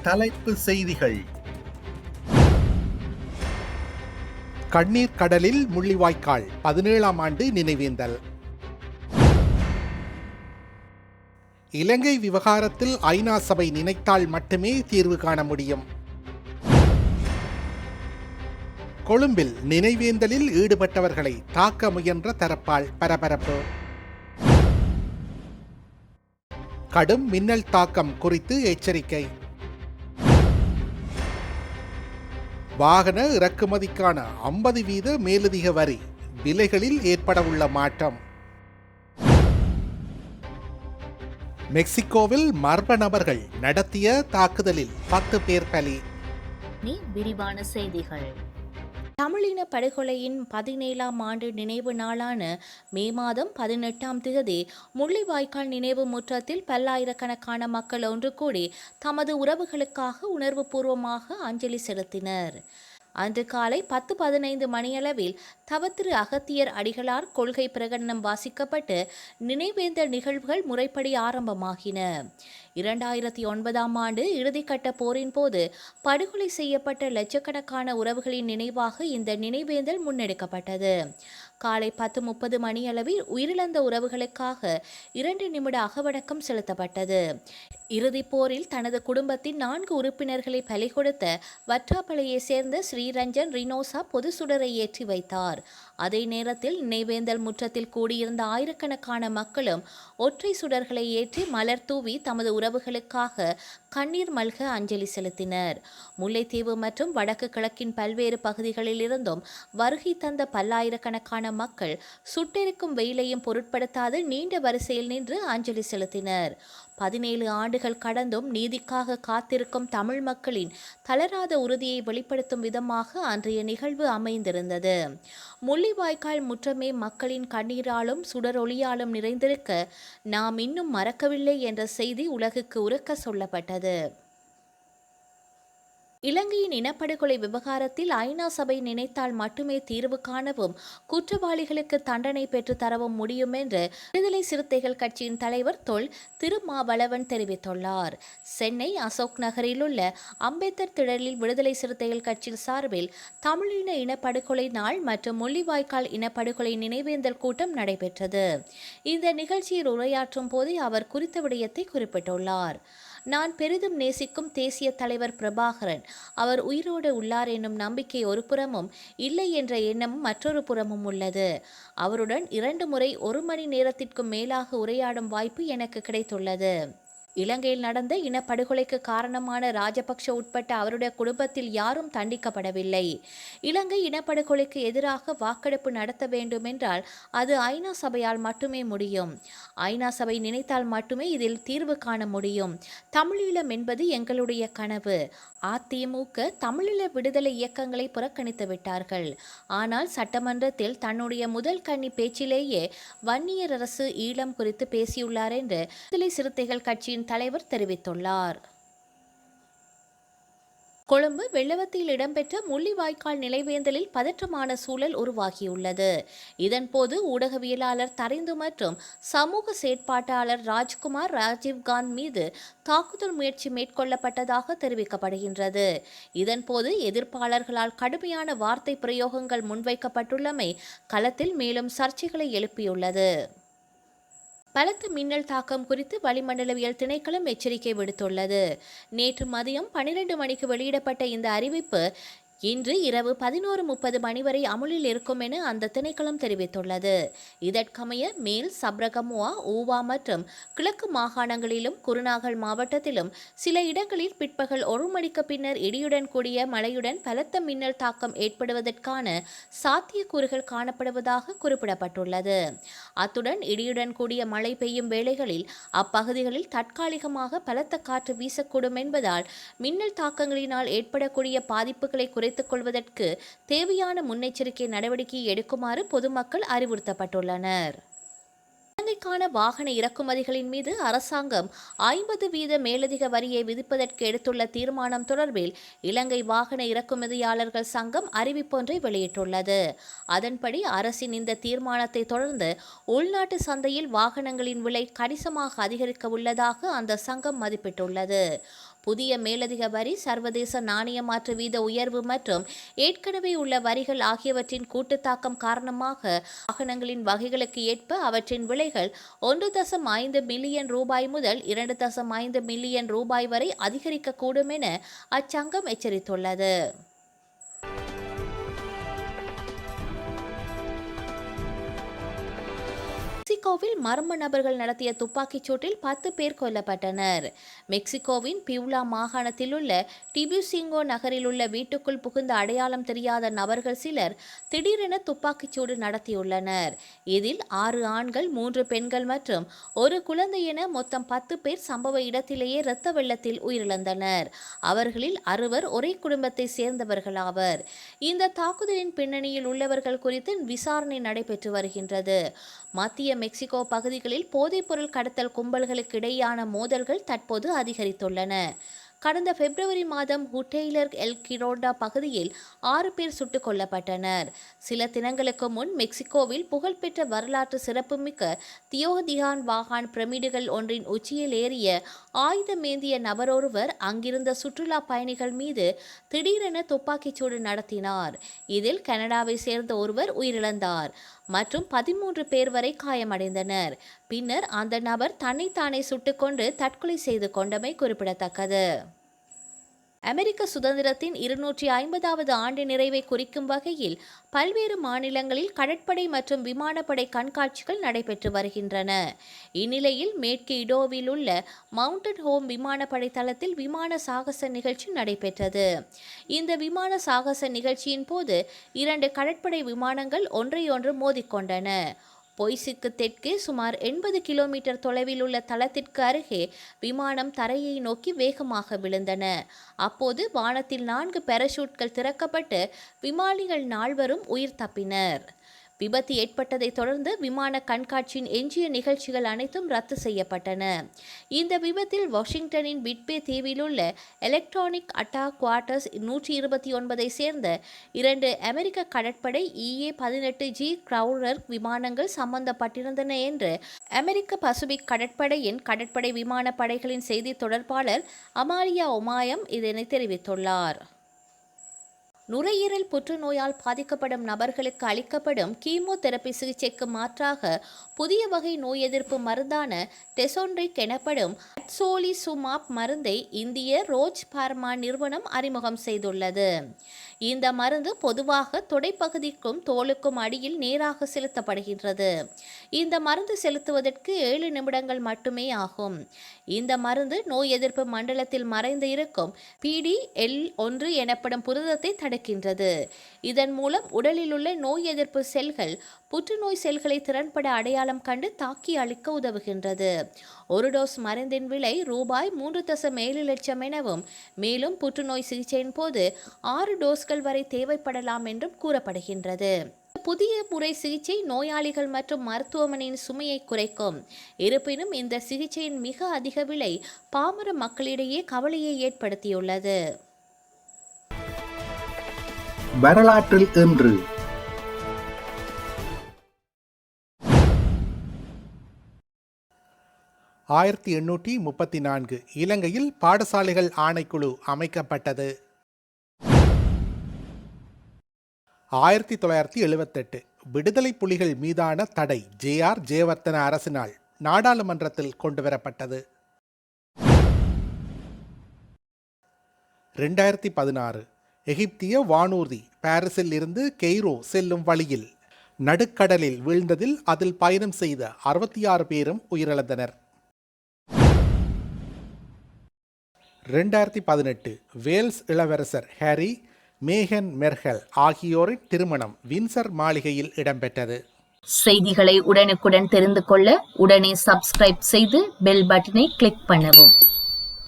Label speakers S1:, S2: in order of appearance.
S1: தலைப்பு செய்திகள்.
S2: கண்ணீர் கடலில் முள்ளிவாய்க்கால் 17ஆம் ஆண்டு நினைவேந்தல். இலங்கை விவகாரத்தில் ஐநா சபை நினைத்தால் மட்டுமே தீர்வு காண முடியும். கொழும்பில் நினைவேந்தலில் ஈடுபட்டவர்களை தாக்க முயன்ற தரப்பால் பரபரப்பு. கடும் மின்னல் தாக்கம் குறித்து எச்சரிக்கை. வாகன இறக்குமதிக்கான 50% மேலதிக வரி, விலைகளில் ஏற்படவுள்ள மாற்றம். மெக்சிகோவில் மர்ம நபர்கள் நடத்திய தாக்குதலில் 10 பேர் பலி.
S3: விரிவான செய்திகள்.
S4: தமிழின படுகொலையின் 17ஆம் ஆண்டு நினைவு நாளான மே மாதம் 18ஆம் தேதி முள்ளிவாய்க்கால் நினைவு முற்றத்தில் பல்லாயிரக்கணக்கான மக்கள் ஒன்று கூடி தமது உறவுகளுக்காக உணர்வுபூர்வமாக அஞ்சலி செலுத்தினர். அன்று காலை 10:15 மணியளவில் தவத்திரு அகத்தியர் அடிகளார் கொள்கை பிரகடனம் வாசிக்கப்பட்டு நினைவேந்தல் நிகழ்வுகள் முறைப்படி ஆரம்பமாகின. 2009ஆம் ஆண்டு இறுதிக்கட்ட போரின் போது படுகொலை செய்யப்பட்ட லட்சக்கணக்கான உறவுகளின் நினைவாக இந்த நினைவேந்தல் முன்னெடுக்கப்பட்டது. காலை 10:30 மணியளவில் உயிரிழந்த உறவுகளுக்காக 2 நிமிட அகவடக்கம் செலுத்தப்பட்டது. இறுதிப் போரில் தனது குடும்பத்தின் 4 உறுப்பினர்களை பலி கொடுத்த வற்றாப்பளையை சேர்ந்த ஸ்ரீரஞ்சன் ரினோசா பொது சுடரை ஏற்றி வைத்தார். அதே நேரத்தில் நினைவேந்தல் முற்றத்தில் கூடியிருந்த ஆயிரக்கணக்கான மக்களும் ஒற்றை சுடர்களை ஏற்றி மலர் தூவி தமது உறவுகளுக்காக கண்ணீர் மல்க அஞ்சலி செலுத்தினர். முல்லைத்தீவு மற்றும் வடக்கு கிழக்கின் பல்வேறு பகுதிகளில் இருந்தும் வருகை தந்த பல்லாயிரக்கணக்கான மக்கள் சுட்டெரிக்கும் வெயிலையும் பொருட்படுத்தாது நீண்ட வரிசையில் நின்று அஞ்சலி செலுத்தினர். 17 ஆண்டுகள் கடந்தும் நீதிக்காக காத்திருக்கும் தமிழ் மக்களின் தளராத உறுதியை வெளிப்படுத்தும் விதமாக அன்றைய நிகழ்வு அமைந்திருந்தது. முள்ளிவாய்க்கால் முற்றமே மக்களின் கண்ணீராலும் சுடரொளியாலும் நிறைந்திருக்க நாம் இன்னும் மறக்கவில்லை என்ற செய்தி உலகுக்கு உரக்க சொல்லப்பட்டது. இலங்கையின் இனப்படுகொலை விவகாரத்தில் ஐநா சபை நினைத்தால் மட்டுமே தீர்வு காணவும் குற்றவாளிகளுக்கு தண்டனை பெற்று தரவும் முடியும் என்று விடுதலை சிறுத்தைகள் கட்சியின் தலைவர் தொல் திருமாவளவன் தெரிவித்துள்ளார். சென்னை அசோக் நகரில் உள்ள அம்பேத்கர் திடலில் விடுதலை சிறுத்தைகள் கட்சி சார்பில் தமிழின இனப்படுகொலை நாள் மற்றும் முள்ளிவாய்க்கால் இனப்படுகொலை நினைவேந்தல் கூட்டம் நடைபெற்றது. இந்த நிகழ்ச்சியில் உரையாற்றும் போதே அவர் குறித்த விடயத்தை குறிப்பிட்டுள்ளார். நான் பெரிதும் நேசிக்கும் தேசிய தலைவர் பிரபாகரன், அவர் உயிரோடு உள்ளார் என்னும் நம்பிக்கை ஒரு புறமும் இல்லை என்ற எண்ணமும் மற்றொரு புறமும் உள்ளது. அவருடன் 2 முறை 1 மணி நேரத்திற்கும் மேலாக உரையாடும் வாய்ப்பு எனக்கு கிடைத்துள்ளது. இலங்கையில் நடந்த இனப்படுகொலைக்கு காரணமான ராஜபக்ஷ உட்பட்ட அவருடைய குடும்பத்தில் யாரும் தண்டிக்கப்படவில்லை. இலங்கை இனப்படுகொலைக்கு எதிராக வாக்கெடுப்பு நடத்த வேண்டும் என்றால் அது ஐநா சபையால் மட்டுமே முடியும். ஐநா சபை நினைத்தால் மட்டுமே இதில் தீர்வு காண முடியும். தமிழீழம் என்பது எங்களுடைய கனவு. அதிமுக தமிழீழ விடுதலை இயக்கங்களை புறக்கணித்து விட்டார்கள். ஆனால் சட்டமன்றத்தில் தன்னுடைய முதல் கன்னி பேச்சிலேயே வன்னியர் அரசு ஈழம் குறித்து பேசியுள்ளார் என்று விடுதலை சிறுத்தைகள் கட்சியின் தலைவர் தெரிவித்துள்ளார். கொழும்பு வெள்ளவத்தில் இடம்பெற்ற முள்ளிவாய்க்கால் நினைவேந்தலில் பதற்றமான சூழல் உருவாகியுள்ளது. இதன்போது ஊடகவியலாளர் தரிந்து மற்றும் சமூக செயற்பாட்டாளர் ராஜ்குமார் ராஜீவ்காந்த் மீது தாக்குதல் முயற்சி மேற்கொள்ளப்பட்டதாக தெரிவிக்கப்படுகின்றது. இதன்போது எதிர்ப்பாளர்களால் கடுமையான வார்த்தை பிரயோகங்கள் முன்வைக்கப்பட்டுள்ளமை களத்தில் மேலும் சர்ச்சைகளை எழுப்பியுள்ளது. பலத்த மின்னல் தாக்கம் குறித்து வளிமண்டலவியல் திணைக்களம் எச்சரிக்கை விடுத்துள்ளது. நேற்று மதியம் 12 மணிக்கு வெளியிடப்பட்ட இந்த அறிவிப்பு இன்று இரவு 11:30 மணி வரை அமுலில் இருக்கும் என அந்த திணைக்களம் தெரிவித்துள்ளது. இதற்கமைய மேல் சப்ரகமுவா, ஊவா மற்றும் கிழக்கு மாகாணங்களிலும் குருநாகல் மாவட்டத்திலும் சில இடங்களில் பிற்பகல் 1 மணிக்கு பின்னர் இடியுடன் கூடிய மழையுடன் பலத்த மின்னல் தாக்கம் ஏற்படுவதற்கான சாத்தியக்கூறுகள் காணப்படுவதாக குறிப்பிடப்பட்டுள்ளது. அத்துடன் இடியுடன் கூடிய மழை பெய்யும் வேளைகளில் அப்பகுதிகளில் தற்காலிகமாக பலத்த காற்று வீசக்கூடும் என்பதால் மின்னல் தாக்கங்களினால் ஏற்படக்கூடிய பாதிப்புகளை குறைத்துக் கொள்வதற்கு தேவையான முன்னெச்சரிக்கை நடவடிக்கை எடுக்குமாறு பொதுமக்கள் அறிவுறுத்தப்பட்டுள்ளனர். இலங்கைக்கான வாகன இறக்குமதிகளின் மீது அரசாங்கம் 50% மேலதிக வரியை விதிப்பதற்கு எடுத்துள்ள தீர்மானம் தொடர்பில் இலங்கை வாகன இறக்குமதியாளர்கள் சங்கம் அறிவிப்பொன்றை வெளியிட்டுள்ளது. அதன்படி அரசின் இந்த தீர்மானத்தை தொடர்ந்து உள்நாட்டு சந்தையில் வாகனங்களின் விலை கணிசமாக அதிகரிக்க உள்ளதாக அந்த சங்கம் மதிப்பிட்டுள்ளது. புதிய மேலதிக வரி, சர்வதேச நாணய மாற்று வீத உயர்வு மற்றும் ஏற்கனவே உள்ள வரிகள் ஆகியவற்றின் கூட்டுத்தாக்கம் காரணமாக வாகனங்களின் வகைகளுக்கு ஏற்ப அவற்றின் விலைகள் 1.5 மில்லியன் ரூபாய் முதல் 2.5 மில்லியன் ரூபாய் வரை அதிகரிக்கக்கூடும் என அச்சங்கம் எச்சரித்துள்ளது. மெக்சிகோவில் மர்ம நபர்கள் நடத்திய துப்பாக்கிச் சூட்டில் 10 பேர் கொல்லப்பட்டனர். மெக்சிகோவின் பியூலா மாகாணத்தில் உள்ள டிபியூசிங்கோ நகரில் உள்ள வீட்டுக்குள் புகுந்த அடையாளம் தெரியாத நபர்கள் சிலர் திடீரென துப்பாக்கிச்சூடு நடத்தியுள்ளனர். இதில் 6 ஆண்கள், 3 பெண்கள் மற்றும் 1 குழந்தை என மொத்தம் 10 பேர் சம்பவ இடத்திலேயே இரத்த வெள்ளத்தில் உயிரிழந்தனர். அவர்களில் 6 ஒரே குடும்பத்தை சேர்ந்தவர்களாவர். இந்த தாக்குதலின் பின்னணியில் உள்ளவர்கள் குறித்து விசாரணை நடைபெற்று வருகின்றது. மத்திய மெக்சிகோ பகுதிகளில் போதைப்பொருள் கடத்தல் கும்பல்களுக்கு இடையேயான மோதல்கள் தற்போது அதிகரித்துள்ளன. கடந்த பிப்ரவரி மாதம் ஹுட்டெய்லர் எல் கிரோண்டா பகுதியில் 6 பேர் சுட்டுக் கொல்லப்பட்டனர். சில தினங்களுக்கு முன் மெக்சிகோவில் புகழ்பெற்ற வரலாற்று சிறப்புமிக்க தியோதிகான் வாகான் பிரமிடுகள் ஒன்றின் உச்சியில் ஏறிய ஆயுதமேந்திய நபரொருவர் அங்கிருந்த சுற்றுலா பயணிகள் மீது திடீரென துப்பாக்கிச்சூடு நடத்தினார். இதில் கனடாவை சேர்ந்த ஒருவர் உயிரிழந்தார் மற்றும் 13 பேர் வரை காயமடைந்தனர். பின்னர் அந்த நபர் தன்னைத்தானே சுட்டுக்கொண்டு தற்கொலை செய்து கொண்டமை குறிப்பிடத்தக்கது. அமெரிக்க சுதந்திரத்தின் 250வது ஆண்டு நிறைவை குறிக்கும் வகையில் பல்வேறு மாநிலங்களில் கடற்படை மற்றும் விமானப்படை கண்காட்சிகள் நடைபெற்று வருகின்றன. இந்நிலையில் மேற்கு இடோவில் உள்ள மவுண்டன் ஹோம் விமானப்படை தளத்தில் விமான சாகச நிகழ்ச்சி நடைபெற்றது. இந்த விமான சாகச நிகழ்ச்சியின் போது 2 கடற்படை விமானங்கள் ஒன்றையொன்று மோதிக்கொண்டன. பொய்சிக்கு தெற்கே சுமார் 80 கிலோமீட்டர் தொலைவில் உள்ள தளத்திற்கு அருகே விமானம் தரையை நோக்கி வேகமாக விழுந்தன. அப்போது வானத்தில் 4 பாராசூட்கள் திறக்கப்பட்டு விமானிகள் 4 உயிர் தப்பினர். விபத்து ஏற்பட்டதை தொடர்ந்து விமான கண்காட்சியின் எஞ்சிய நிகழ்ச்சிகள் அனைத்தும் ரத்து செய்யப்பட்டன. இந்த விபத்தில் வாஷிங்டனின் பிட்பே தீவில் உள்ள எலக்ட்ரானிக் அட்டாக் குவார்ட்டர்ஸ் 129 சேர்ந்த 2 அமெரிக்க கடற்படை EA-18G கிரவுலர் விமானங்கள் சம்பந்தப்பட்டிருந்தன என்று அமெரிக்க பசிபிக் கடற்படையின் கடற்படை விமான படைகளின் செய்தி தொடர்பாளர் அமாலியா ஒமாயம் இதனை தெரிவித்துள்ளார். நுரையீரல் புற்றுநோயால் பாதிக்கப்படும் நபர்களுக்கு அளிக்கப்படும் கீமோதெரபி சிகிச்சைக்கு மாற்றாக புதிய வகை நோய் எதிர்ப்பு மருந்தான டெசோன்ரிக் எனப்படும் அட்சோலிசுமாப் மருந்தை இந்திய ரோஜ் பார்மா நிறுவனம் அறிமுகம் செய்துள்ளது. இந்த மருந்து பொதுவாக தொடைப்பகுதிக்கும் தோலுக்கும் அடியில் நேராக செலுத்தப்படுகின்றது. இந்த மருந்து செலுத்துவதற்கு 7 நிமிடங்கள் மட்டுமே ஆகும். இந்த மருந்து நோய் எதிர்ப்பு மண்டலத்தில் மறைந்து இருக்கும் PD-L1 எனப்படும் புரதத்தை தடுக்கின்றது. இதன் மூலம் உடலில் உள்ள நோய் எதிர்ப்பு செல்கள் புற்றுநோய் செல்களை திறன்பட அடையாளம் கண்டு தாக்கி அழிக்க உதவுகின்றது. ஒரு டோஸ் மருந்தின் விலை ரூபாய் 3.7 லட்சம் எனவும் மேலும் புற்றுநோய் சிகிச்சையின் போது 6 டோஸ்கள் வரை தேவைப்படலாம் என்றும் கூறப்படுகின்றது. புதிய முறை சிகிச்சை நோயாளிகள் மற்றும் மருத்துவமனையின் சுமையை குறைக்கும். இருப்பினும் இந்த சிகிச்சையின் மிக அதிக விலை பாமர மக்களிடையே கவலையை ஏற்படுத்தியுள்ளது.
S2: வரலாற்றில் இன்று 1834 இலங்கையில் பாடசாலைகள் ஆணைக்குழு அமைக்கப்பட்டது. 1978 விடுதலை புலிகள் மீதான தடை JR ஜெயவர்தன அரசினால் நாடாளுமன்றத்தில் கொண்டுவரப்பட்டது. 2016 எகிப்திய வானூர்தி பாரிஸில் இருந்து கெய்ரோ செல்லும் வழியில் நடுக்கடலில் வீழ்ந்ததில் அதில் பயணம் செய்த 66 பேரும் உயிரிழந்தனர். 2018 வேல்ஸ் இளவரசர் ஹாரி, மேகன் மெர்கல் ஆகியோரின் திருமணம் வின்சர் மாளிகையில் இடம்பெற்றது.
S3: செய்திகளை உடனுக்குடன் தெரிந்து கொள்ள உடனே சப்ஸ்கிரைப் செய்து பெல் பட்டனை கிளிக் பண்ணவும்.